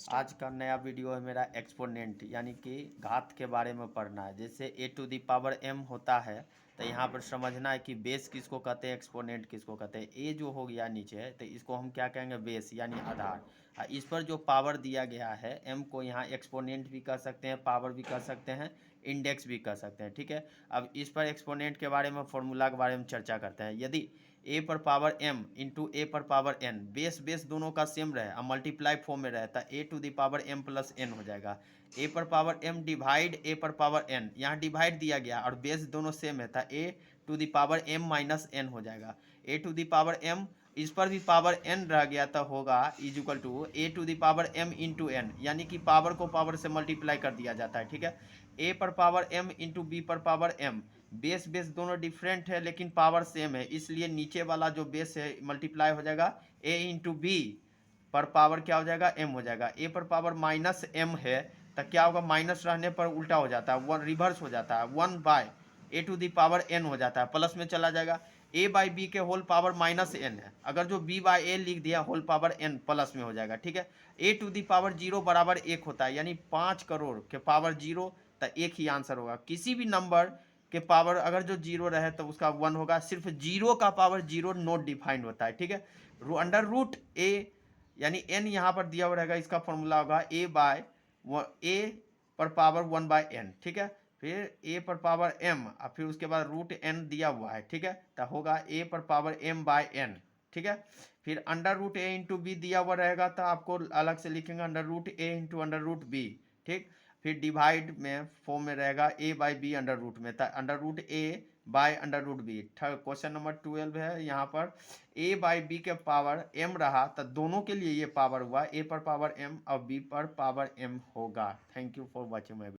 आज का नया वीडियो है मेरा एक्सपोनेंट यानी कि घात के बारे में पढ़ना है। जैसे ए टू दी पावर एम होता है तो यहाँ पर समझना है कि बेस किसको कहते हैं, एक्सपोनेंट किसको कहते हैं। ए जो हो गया नीचे तो इसको हम क्या कहेंगे, बेस यानी आधार। इस पर जो पावर दिया गया है एम को यहाँ एक्सपोनेंट भी कह सकते हैं, पावर भी कह सकते हैं, इंडेक्स भी कह सकते हैं। ठीक है, अब इस पर एक्सपोनेंट के बारे में, फॉर्मूला के बारे में चर्चा करते हैं। यदि ए पर पावर एम इंटू ए पर पावर एन, बेस दोनों का सेम रहे और मल्टीप्लाई फॉर्म में रहे तो a to the power m plus n हो जाएगा। ए पर पावर एम डिवाइड ए पर पावर एन, यहाँ डिवाइड दिया गया और बेस दोनों सेम है तो a to the power m minus n हो जाएगा। A to the power m, इस पर भी पावर एन रह गया तो होगा is equal to a to the power m into n, यानी कि पावर को पावर से मल्टीप्लाई कर दिया जाता है। ठीक है, ए पर पावर एम इंटू बी पर पावर एम, बेस दोनों डिफरेंट है लेकिन पावर सेम है, इसलिए नीचे वाला जो बेस है मल्टीप्लाई हो जाएगा ए इंटू बी पर पावर क्या हो जाएगा, एम हो जाएगा। ए पर पावर माइनस एम है तो क्या होगा, माइनस रहने पर उल्टा हो जाता है, वन रिवर्स हो जाता है, one by a to the power n हो जाता है, प्लस में चला जाएगा। ए बाई बी के होल पावर माइनस एन है, अगर जो बी बाई ए लिख दिया होल पावर एन प्लस में हो जाएगा। ठीक है, ए टू दी पावर जीरो बराबर एक होता है, यानी 5 करोड़ के पावर जीरो तो एक ही आंसर होगा। किसी भी नंबर के पावर अगर जो जीरो रहे तो उसका वन होगा, सिर्फ जीरो का पावर जीरो नॉट डिफाइंड होता है। ठीक है, अंडर रूट ए यानी एन यहाँ पर दिया हुआ रहेगा, इसका फॉर्मूला होगा ए बाय ए पर पावर वन बाय एन। ठीक है, फिर ए पर पावर एम और फिर उसके बाद रूट एन दिया हुआ है। ठीक है, तो होगा ए पर पावर एम बाय एन। ठीक है, फिर under root a into b दिया हुआ रहेगा तो आपको अलग से लिखेंगे under root a into under root b. ठीक, फिर डिवाइड में फॉर्म में रहेगा a by b under root में, under root a by under root b. Question number 12 है, यहाँ पर ए बाई बी के पावर एम रहा तो दोनों के लिए ये पावर हुआ, ए पर पावर एम और बी पर पावर एम होगा। Thank you for watching my video.